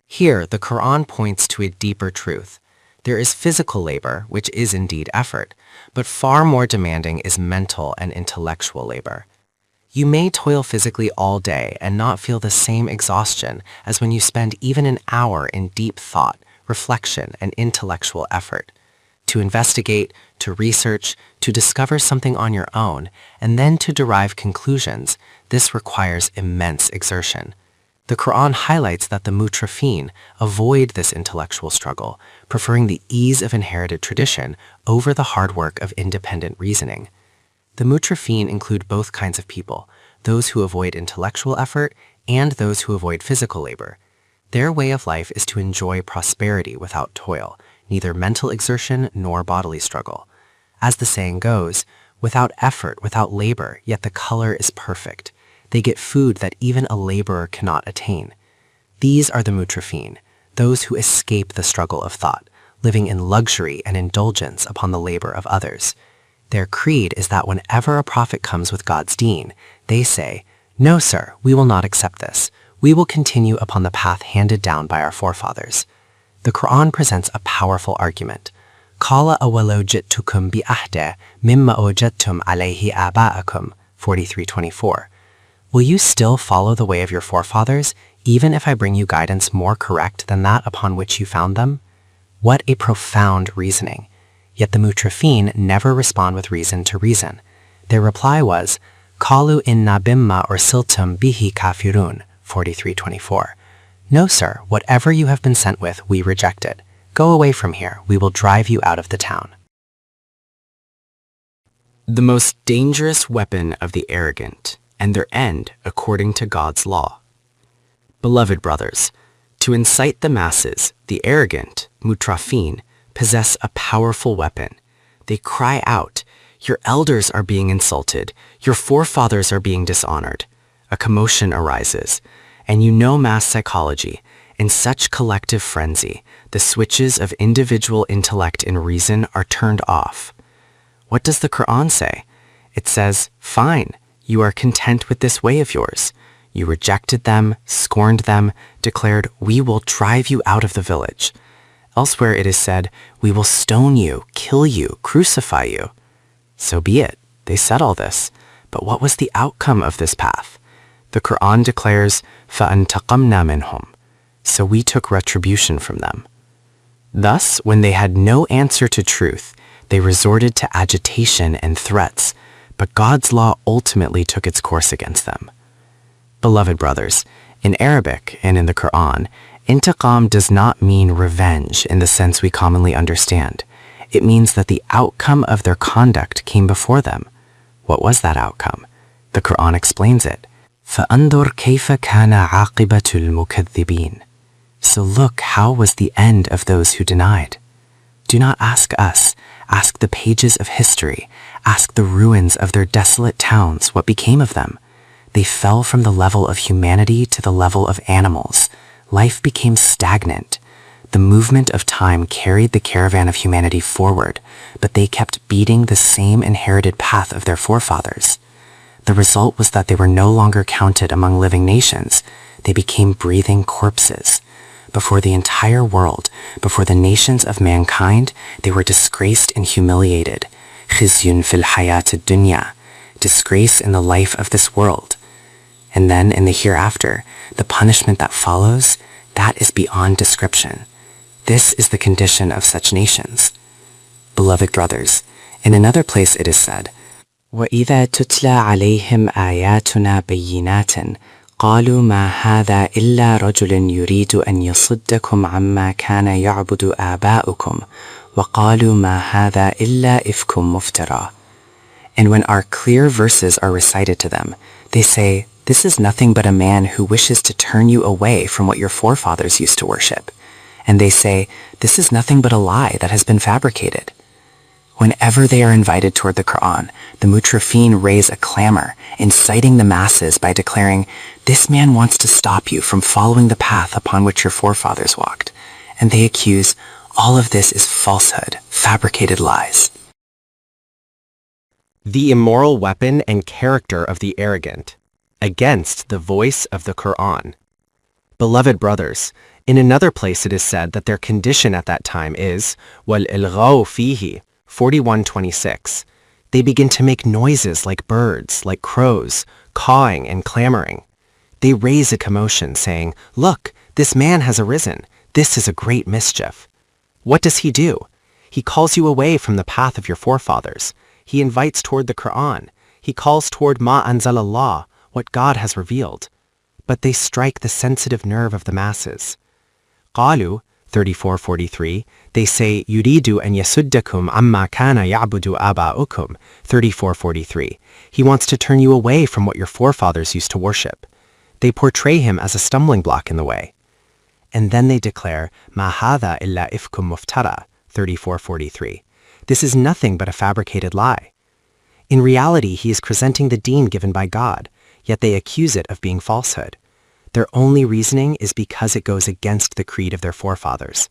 Here, the Quran points to a deeper truth. There is physical labor, which is indeed effort, but far more demanding is mental and intellectual labor. You may toil physically all day and not feel the same exhaustion as when you spend even an hour in deep thought, reflection, and intellectual effort. To investigate, to research, to discover something on your own, and then to derive conclusions, this requires immense exertion. The Quran highlights that the mutrafin avoid this intellectual struggle, preferring the ease of inherited tradition over the hard work of independent reasoning. The mutrafin include both kinds of people, those who avoid intellectual effort and those who avoid physical labor. Their way of life is to enjoy prosperity without toil, neither mental exertion nor bodily struggle. As the saying goes, without effort, without labor, yet the color is perfect. They get food that even a laborer cannot attain. These are the mutrafin, those who escape the struggle of thought, living in luxury and indulgence upon the labor of others. Their creed is that whenever a prophet comes with God's deen, they say, no, sir, we will not accept this. We will continue upon the path handed down by our forefathers. The Quran presents a powerful argument. قَالَ أَوَلَوْ جِئْتُكُمْ بِأَهْدَى مِمَّا وَجَدْتُمْ عَلَيْهِ آبَاءَكُمْ 43:24. Will you still follow the way of your forefathers, even if I bring you guidance more correct than that upon which you found them? What a profound reasoning. Yet the mutrafin never respond with reason to reason. Their reply was, قَالُوا إِنَّا بِمَّا أُرْسِلْتُمْ بِهِ كَافِرُونَ 43:24. No, sir, whatever you have been sent with, we reject it. Go away from here. We will drive you out of the town. The most dangerous weapon of the arrogant, and their end according to God's law. Beloved brothers, to incite the masses, the arrogant, mutrafin, possess a powerful weapon. They cry out, your elders are being insulted, your forefathers are being dishonored. A commotion arises, and you know mass psychology. In such collective frenzy, the switches of individual intellect and reason are turned off. What does the Quran say? It says, fine, you are content with this way of yours. You rejected them, scorned them, declared, we will drive you out of the village. Elsewhere it is said, we will stone you, kill you, crucify you. So be it. They said all this. But what was the outcome of this path? The Quran declares, فَأَنْتَقَمْنَا مِنْهُمْ. So we took retribution from them. Thus, when they had no answer to truth, they resorted to agitation and threats, but God's law ultimately took its course against them. Beloved brothers, in Arabic and in the Quran, intiqam does not mean revenge in the sense we commonly understand. It means that the outcome of their conduct came before them. What was that outcome? The Quran explains it. فَأَنْظُرْ كَيْفَ كَانَ عَاقِبَةُ الْمُكَذِّبِينَ. So look, how was the end of those who denied? Do not ask us, ask the pages of history, ask the ruins of their desolate towns what became of them. They fell from the level of humanity to the level of animals. Life became stagnant. The movement of time carried the caravan of humanity forward, but they kept beating the same inherited path of their forefathers. The result was that they were no longer counted among living nations. They became breathing corpses. Before the entire world, before the nations of mankind, they were disgraced and humiliated. خِزْيٌ فِي الْحَيَاةِ الدُّنْيَا. Disgrace in the life of this world. And then in the hereafter, the punishment that follows, that is beyond description. This is the condition of such nations. Beloved brothers, in another place it is said, وَإِذَا تُتْلَى عَلَيْهِمْ آيَاتُنَا بَيِّنَاتٍ قالوا ما هذا إلا رجل يريد أن يصدكم عما كان يعبد آباؤكم وقالوا ما هذا إلا إفك مفترى. And when our clear verses are recited to them, they say, this is nothing but a man who wishes to turn you away from what your forefathers used to worship. And they say, this is nothing but a lie that has been fabricated. Whenever they are invited toward the Quran, the mutrafin raise a clamor, inciting the masses by declaring, this man wants to stop you from following the path upon which your forefathers walked. And they accuse, all of this is falsehood, fabricated lies. The immoral weapon and character of the arrogant, against the voice of the Quran. Beloved brothers, in another place it is said that their condition at that time is, وَالْإِلْغَوْ فِيهِ, 41:26. They begin to make noises like birds, like crows, cawing and clamoring. They raise a commotion, saying, look, this man has arisen. This is a great mischief. What does he do? He calls you away from the path of your forefathers. He invites toward the Quran. He calls toward ma anzalallah, what God has revealed. But they strike the sensitive nerve of the masses. قالوا, 34:43, they say, yuridu an yasuddakum amma kana ya'budu aba'ukum, 34:43. He wants to turn you away from what your forefathers used to worship. They portray him as a stumbling block in the way. And then they declare, ma hadha illa ifkum muftara, 34:43. This is nothing but a fabricated lie. In reality, he is presenting the deen given by God, yet they accuse it of being falsehood. Their only reasoning is because it goes against the creed of their forefathers.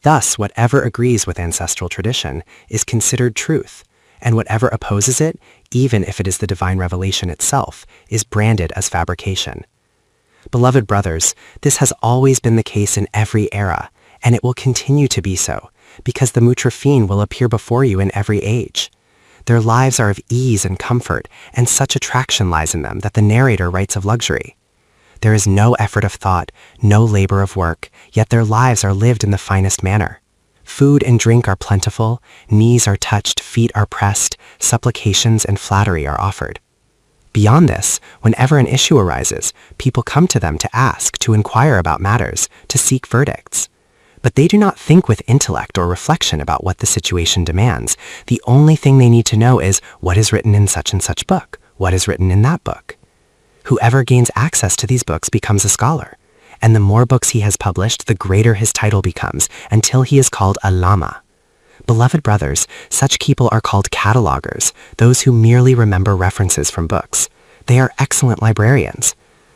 Thus, whatever agrees with ancestral tradition is considered truth, and whatever opposes it, even if it is the divine revelation itself, is branded as fabrication. Beloved brothers, this has always been the case in every era, and it will continue to be so, because the mutrafin will appear before you in every age. Their lives are of ease and comfort, and such attraction lies in them that the narrator writes of luxury. There is no effort of thought, no labor of work, yet their lives are lived in the finest manner. Food and drink are plentiful, knees are touched, feet are pressed, supplications and flattery are offered. Beyond this, whenever an issue arises, people come to them to ask, to inquire about matters, to seek verdicts. But they do not think with intellect or reflection about what the situation demands. The only thing they need to know is what is written in such and such book, what is written in that book. Whoever gains access to these books becomes a scholar, and the more books he has published, the greater his title becomes, until he is called Allama. Beloved brothers, such people are called catalogers, those who merely remember references from books. They are excellent librarians.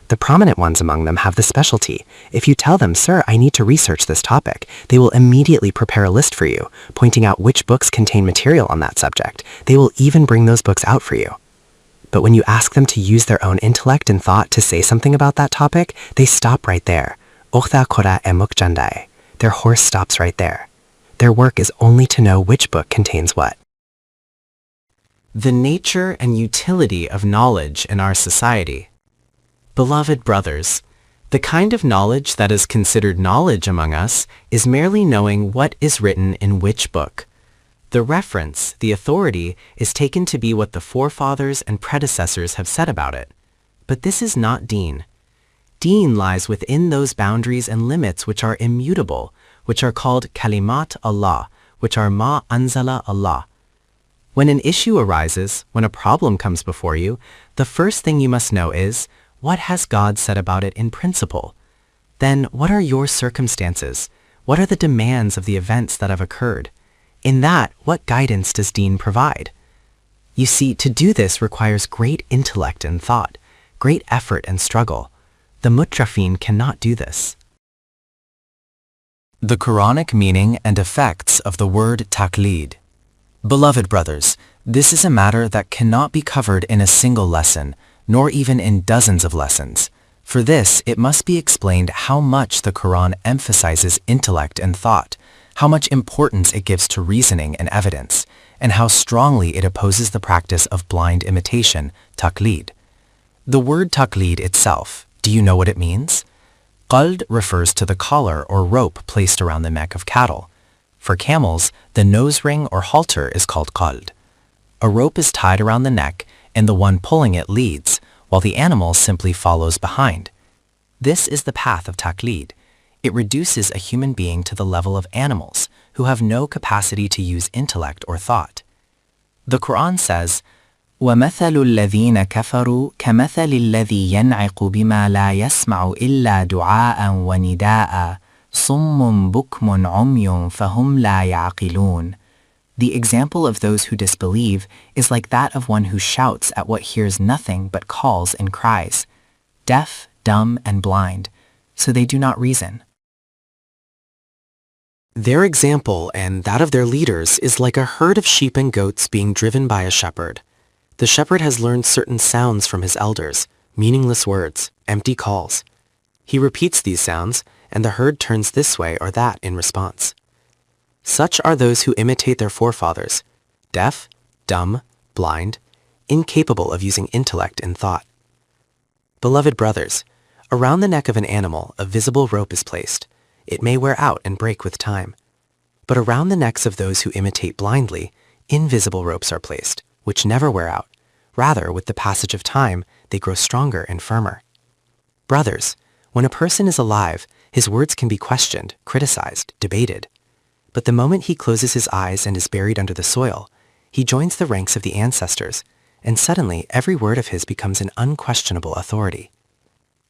The prominent ones among them have the specialty. If you tell them, sir, I need to research this topic, they will immediately prepare a list for you, pointing out which books contain material on that subject. They will even bring those books out for you. But when you ask them to use their own intellect and thought to say something about that topic, they stop right there. Okhta kora e mukjandai. Their horse stops right there. Their work is only to know which book contains what. The nature and utility of knowledge in our society. Beloved brothers, the kind of knowledge that is considered knowledge among us is merely knowing what is written in which book. The reference, the authority, is taken to be what the forefathers and predecessors have said about it. But this is not deen. Deen lies within those boundaries and limits which are immutable, which are called kalimat Allah, which are ma anzala Allah. When an issue arises, when a problem comes before you, the first thing you must know is, what has God said about it in principle? Then, what are your circumstances? What are the demands of the events that have occurred? In that, what guidance does Deen provide? You see, to do this requires great intellect and thought, great effort and struggle. The mutrafin cannot do this. The Quranic meaning and effects of the word taqlid. Beloved brothers, this is a matter that cannot be covered in a single lesson, nor even in dozens of lessons. For this, it must be explained how much the Quran emphasizes intellect and thought, how much importance it gives to reasoning and evidence, and how strongly it opposes the practice of blind imitation, taqlid. The word taqlid itself, do you know what it means? Qald refers to the collar or rope placed around the neck of cattle. For camels, the nose ring or halter is called qald. A rope is tied around the neck and the one pulling it leads, while the animal simply follows behind. This is the path of taqlid. It reduces a human being to the level of animals who have no capacity to use intellect or thought. The Quran says, وَمَثَلُ الَّذِينَ كَفَرُوا كَمَثَلِ الَّذِي يَنْعِقُ بِمَا لَا يَسْمَعُ إِلَّا دُعَاءً وَنِدَاءً صُمٌّ بُكْمٌ عُمْيٌ فَهُمْ لَا يَعْقِلُونَ. The example of those who disbelieve is like that of one who shouts at what hears nothing but calls and cries, deaf, dumb, and blind, so they do not reason. Their example and that of their leaders is like a herd of sheep and goats being driven by a shepherd. The shepherd has learned certain sounds from his elders, meaningless words, empty calls. He repeats these sounds, and the herd turns this way or that in response. Such are those who imitate their forefathers, deaf, dumb, blind, incapable of using intellect and thought. Beloved brothers, around the neck of an animal a visible rope is placed. It may wear out and break with time. But around the necks of those who imitate blindly, invisible ropes are placed, which never wear out. Rather, with the passage of time, they grow stronger and firmer. Brothers, when a person is alive, his words can be questioned, criticized, debated. But the moment he closes his eyes and is buried under the soil, he joins the ranks of the ancestors, and suddenly every word of his becomes an unquestionable authority.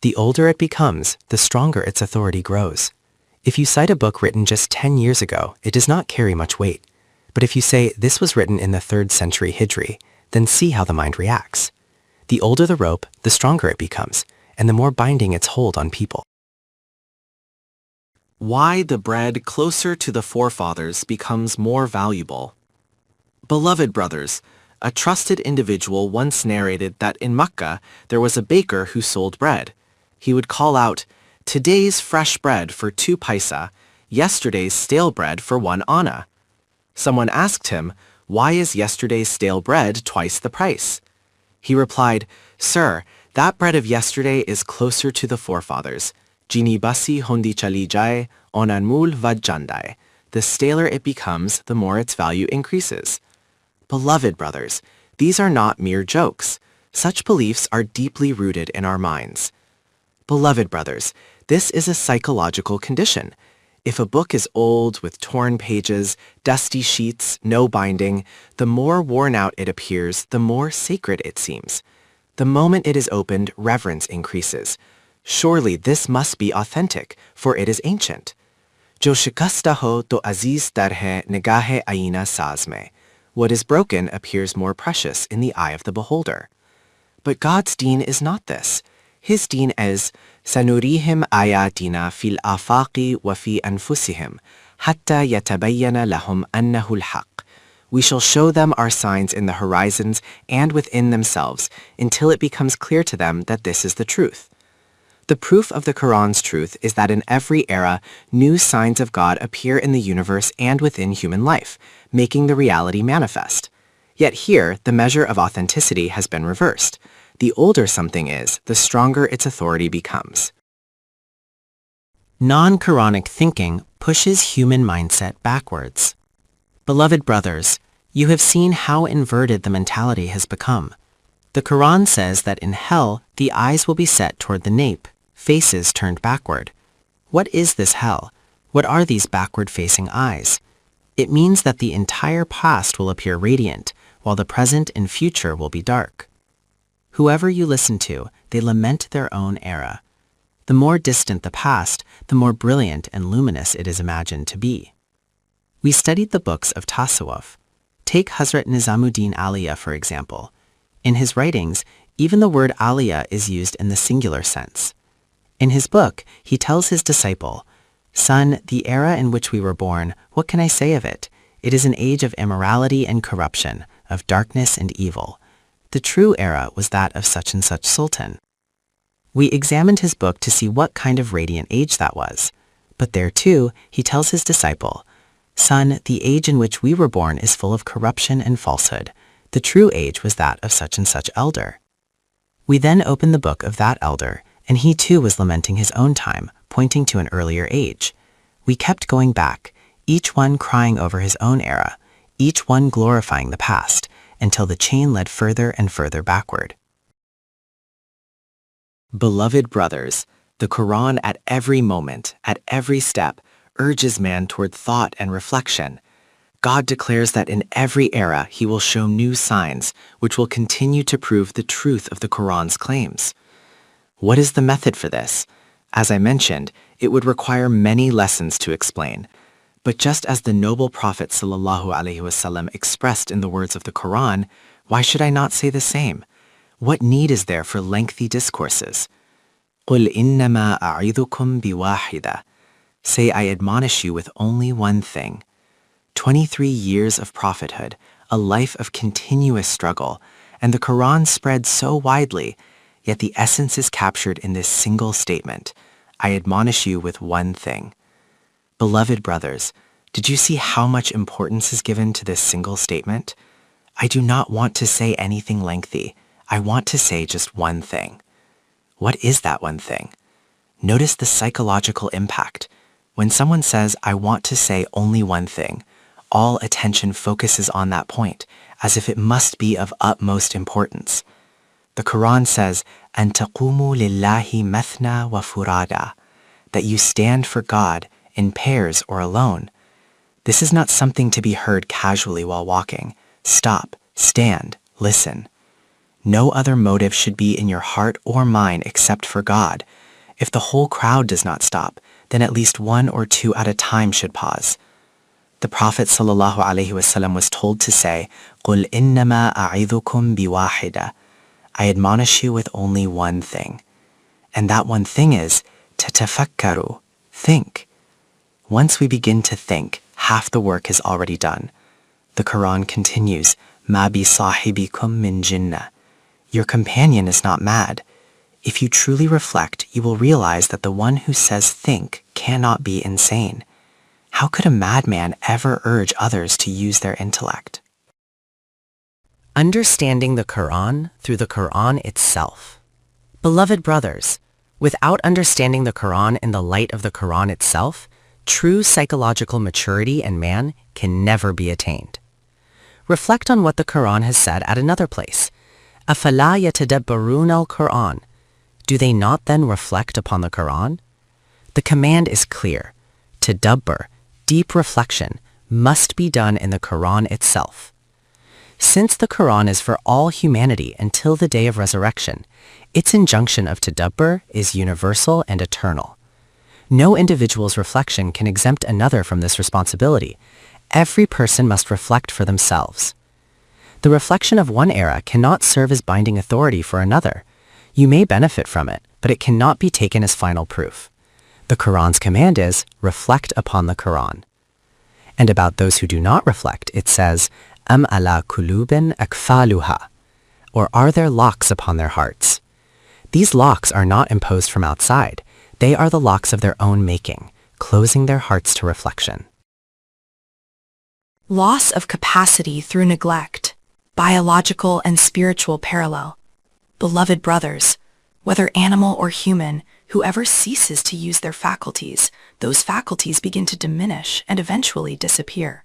The older it becomes, the stronger its authority grows. If you cite a book written just 10 years ago, it does not carry much weight. But if you say this was written in the 3rd century Hijri, then see how the mind reacts. The older the rope, the stronger it becomes, and the more binding its hold on people. Why the bread closer to the forefathers becomes more valuable. Beloved brothers, a trusted individual once narrated that in Makkah there was a baker who sold bread. He would call out, "Today's fresh bread for 2 paisa, yesterday's stale bread for 1 anna." Someone asked him, "Why is yesterday's stale bread twice the price?" He replied, "Sir, that bread of yesterday is closer to the forefathers. Jini basi hondi chali jaye, onanmul vajjandai. The staler it becomes, the more its value increases." Beloved brothers, these are not mere jokes. Such beliefs are deeply rooted in our minds. Beloved brothers, this is a psychological condition. If a book is old, with torn pages, dusty sheets, no binding, the more worn out it appears, the more sacred it seems. The moment it is opened, reverence increases. Surely this must be authentic, for it is ancient. Jo shikasta ho to aziz tar hai nigahe aina saz mein. What is broken appears more precious in the eye of the beholder. But God's deen is not this. His deen is, سَنُرِيهِمْ آيَاتِنَا فِي الْآفَاقِ وَفِي أَنفُسِهِمْ حَتَّى يَتَبَيَّنَ لَهُمْ أَنَّهُ الْحَقِّ. We shall show them our signs in the horizons and within themselves until it becomes clear to them that this is the truth. The proof of the Quran's truth is that in every era, new signs of God appear in the universe and within human life, making the reality manifest. Yet here, the measure of authenticity has been reversed. The older something is, the stronger its authority becomes. Non-Quranic thinking pushes human mindset backwards. Beloved brothers, you have seen how inverted the mentality has become. The Quran says that in hell, the eyes will be set toward the nape, faces turned backward. What is this hell? What are these backward-facing eyes? It means that the entire past will appear radiant, while the present and future will be dark. Whoever you listen to, they lament their own era. The more distant the past, the more brilliant and luminous it is imagined to be. We studied the books of Tasawwuf. Take Hazrat Nizamuddin Aliya, for example. In his writings, even the word Aliya is used in the singular sense. In his book, he tells his disciple, "Son, the era in which we were born, what can I say of it? It is an age of immorality and corruption, of darkness and evil. The true era was that of such and such sultan." We examined his book to see what kind of radiant age that was. But there too, he tells his disciple, "Son, the age in which we were born is full of corruption and falsehood. The true age was that of such and such elder." We then opened the book of that elder, and he too was lamenting his own time, pointing to an earlier age. We kept going back, each one crying over his own era, each one glorifying the past, until the chain led further and further backward. Beloved brothers, the Quran at every moment, at every step, urges man toward thought and reflection. God declares that in every era he will show new signs, which will continue to prove the truth of the Quran's claims. What is the method for this? As I mentioned, it would require many lessons to explain. But just as the noble Prophet ﷺ expressed in the words of the Quran, why should I not say the same? What need is there for lengthy discourses? قُلْ إِنَّمَا أَعِظُكُمْ بِوَاحِدَةٍ. Say, I admonish you with only one thing. 23 years of prophethood, a life of continuous struggle, and the Quran spread so widely, yet the essence is captured in this single statement. I admonish you with one thing. Beloved brothers, did you see how much importance is given to this single statement? I do not want to say anything lengthy. I want to say just one thing. What is that one thing? Notice the psychological impact. When someone says, I want to say only one thing, all attention focuses on that point, as if it must be of utmost importance. The Quran says, أَن تَقُومُوا لِلَّهِ مَثْنَى وَفُرَادًا, that you stand for God in pairs or alone. This is not something to be heard casually while walking. Stop, stand, listen. No other motive should be in your heart or mind except for God. If the whole crowd does not stop, then at least one or two at a time should pause. The Prophet ﷺ was told to say, قُلْ إِنَّمَا أَعِظُكُمْ بِوَاحِدَةٍ. I admonish you with only one thing. And that one thing is, تَتَفَكَّرُوا, think. Once we begin to think, half the work is already done. The Quran continues, مَا بِصَاحِبِكُمْ مِنْ جِنَّةٍ. Your companion is not mad. If you truly reflect, you will realize that the one who says think cannot be insane. How could a madman ever urge others to use their intellect? Understanding the Quran through the Quran itself. Beloved brothers, without understanding the Quran in the light of the Quran itself, true psychological maturity in man can never be attained. Reflect on what the Quran has said at another place. أَفَلَا يَتَدَبَّرُونَ الْقُرْآنَ. Do they not then reflect upon the Quran? The command is clear. Tadabbur, deep reflection, must be done in the Quran itself. Since the Quran is for all humanity until the day of resurrection, its injunction of tadabbur is universal and eternal. No individual's reflection can exempt another from this responsibility. Every person must reflect for themselves. The reflection of one era cannot serve as binding authority for another. You may benefit from it, but it cannot be taken as final proof. The Quran's command is, reflect upon the Quran. And about those who do not reflect, it says, أَمْ عَلَى قُلُوبٍ أَكْفَالُهَا, or are there locks upon their hearts? These locks are not imposed from outside. They are the locks of their own making, closing their hearts to reflection. Loss of capacity through neglect, biological and spiritual parallel. Beloved brothers, whether animal or human, whoever ceases to use their faculties, those faculties begin to diminish and eventually disappear.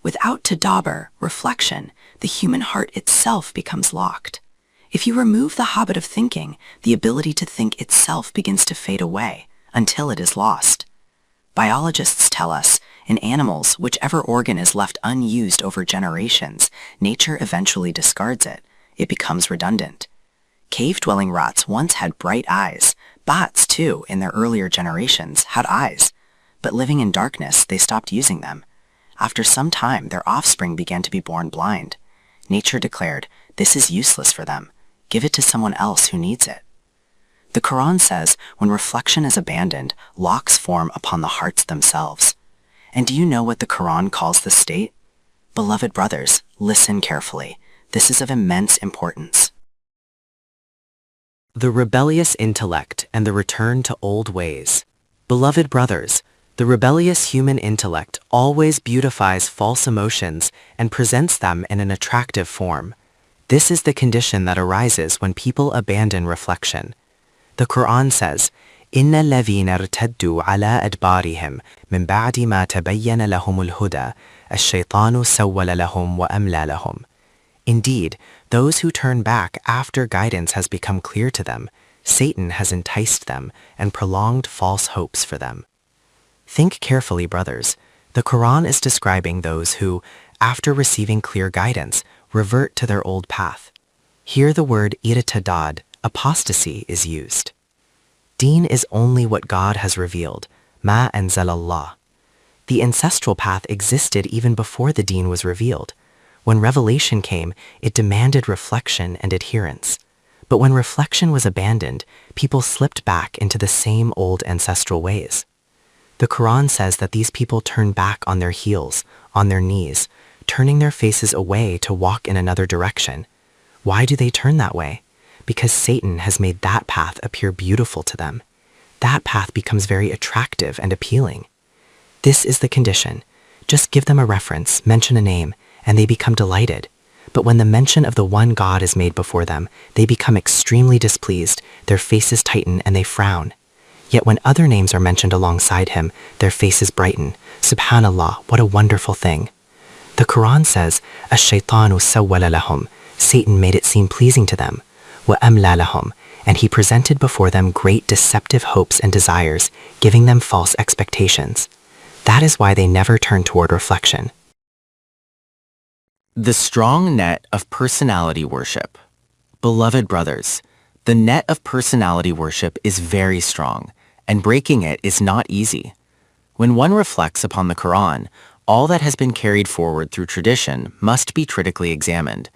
Without tadabbur, reflection, the human heart itself becomes locked. If you remove the habit of thinking, the ability to think itself begins to fade away until it is lost. Biologists tell us, In animals, whichever organ is left unused over generations, nature eventually discards it. It becomes redundant. Cave-dwelling rats once had bright eyes. Bats, too, in their earlier generations, had eyes. But living in darkness, they stopped using them. After some time, their offspring began to be born blind. Nature declared, this is useless for them. Give it to someone else who needs it. The Quran says, when reflection is abandoned, locks form upon the hearts themselves. And do you know what the Quran calls this state? Beloved brothers, listen carefully. This is of immense importance. The rebellious intellect and the return to old ways. Beloved brothers, the rebellious human intellect always beautifies false emotions and presents them in an attractive form. This is the condition that arises when people abandon reflection. The Quran says, إِنَّ الَّذِينَ ارْتَدُّوا عَلَىٰ أَدْبَارِهِمْ مِنْ بَعْدِ مَا تَبَيَّنَ لَهُمُ الْهُدَى الشَّيْطَانُ سَوَّلَ لَهُمْ وَأَمْلَى لَهُمْ. Indeed, those who turn back after guidance has become clear to them, Satan has enticed them and prolonged false hopes for them. Think carefully, brothers. The Quran is describing those who, after receiving clear guidance, revert to their old path. Here the word irtidad, apostasy, is used. Deen is only what God has revealed, ma anzalallah. The ancestral path existed even before the deen was revealed. When revelation came, it demanded reflection and adherence. But when reflection was abandoned, people slipped back into the same old ancestral ways. The Quran says that these people turn back on their heels, on their knees, turning their faces away to walk in another direction. Why do they turn that way? Because Satan has made that path appear beautiful to them. That path becomes very attractive and appealing. This is the condition. Just give them a reference, mention a name, and they become delighted. But when the mention of the one God is made before them, they become extremely displeased, their faces tighten and they frown. Yet when other names are mentioned alongside him, their faces brighten. Subhanallah, what a wonderful thing. The Quran says, "Ash-shaytanu sawwala lahum." Satan made it seem pleasing to them. Wa amla lahum, and he presented before them great deceptive hopes and desires, giving them false expectations. That is why they never turn toward reflection. The strong net of personality worship. Beloved brothers, the net of personality worship is very strong, and breaking it is not easy. When one reflects upon the Quran, all that has been carried forward through tradition must be critically examined.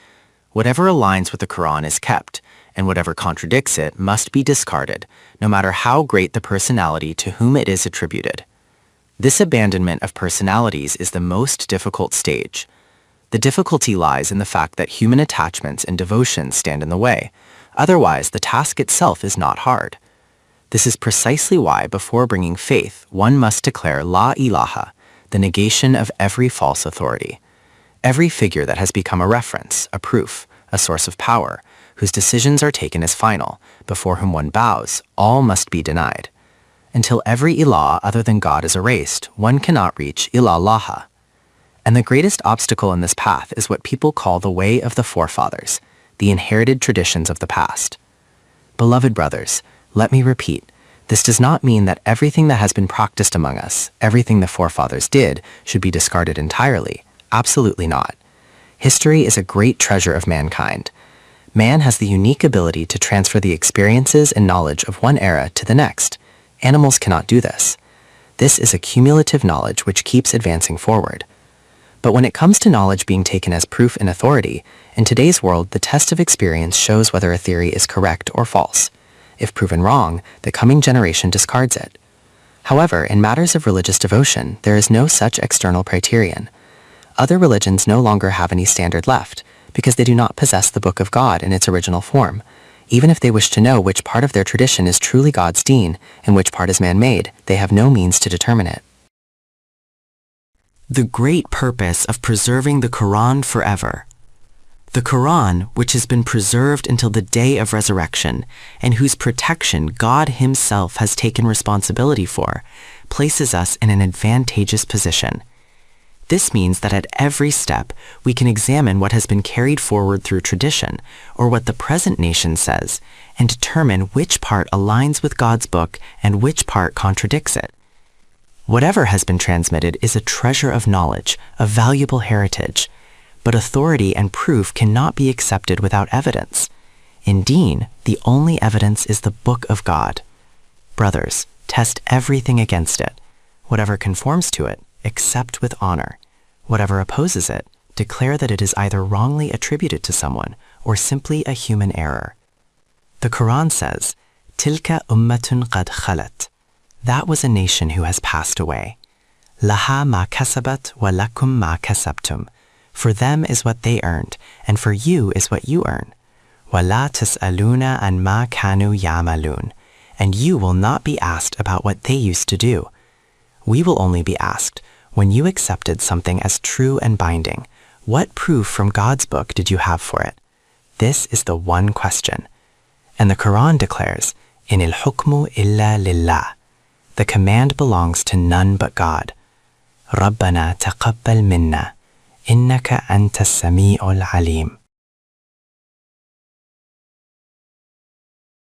Whatever aligns with the Quran is kept, and whatever contradicts it must be discarded, no matter how great the personality to whom it is attributed. This abandonment of personalities is the most difficult stage. The difficulty lies in the fact that human attachments and devotions stand in the way. Otherwise, the task itself is not hard. This is precisely why, before bringing faith, one must declare La ilaha, the negation of every false authority. Every figure that has become a reference, a proof, a source of power, whose decisions are taken as final, before whom one bows, all must be denied. Until every ilah other than God is erased, one cannot reach ilallaha. And the greatest obstacle in this path is what people call the way of the forefathers, the inherited traditions of the past. Beloved brothers, let me repeat, this does not mean that everything that has been practiced among us, everything the forefathers did, should be discarded entirely. Absolutely not. History is a great treasure of mankind. Man has the unique ability to transfer the experiences and knowledge of one era to the next. Animals cannot do this. This is a cumulative knowledge which keeps advancing forward. But when it comes to knowledge being taken as proof and authority, in today's world, the test of experience shows whether a theory is correct or false. If proven wrong, the coming generation discards it. However, in matters of religious devotion, there is no such external criterion. Other religions no longer have any standard left, because they do not possess the Book of God in its original form. Even if they wish to know which part of their tradition is truly God's deen and which part is man-made, they have no means to determine it. The great purpose of preserving the Quran forever. The Quran, which has been preserved until the day of resurrection, and whose protection God Himself has taken responsibility for, places us in an advantageous position. This means that at every step, we can examine what has been carried forward through tradition, or what the present nation says, and determine which part aligns with God's book and which part contradicts it. Whatever has been transmitted is a treasure of knowledge, a valuable heritage. But authority and proof cannot be accepted without evidence. In Deen, the only evidence is the Book of God. Brothers, test everything against it. Whatever conforms to it, accept with honor. Whatever opposes it, declare that it is either wrongly attributed to someone or simply a human error. The Quran says, Tilka ummatun qad khalat. That was a nation who has passed away. Laha ma kasabat wa lakum ma kasabtum. For them is what they earned, and for you is what you earn. وَلَا تَسْأَلُونَ عَنْ مَا كَانُوا يَعْمَلُونَ. And you will not be asked about what they used to do. We will only be asked, when you accepted something as true and binding, what proof from God's book did you have for it? This is the one question. And the Quran declares, إِنِ الْحُكْمُ إِلَّا لِلَّهِ. The command belongs to none but God. رَبَّنَا تَقَبَّلْ مِنَّا إِنَّكَ أَنْتَ السَّمِيعُ الْعَلِيمُ.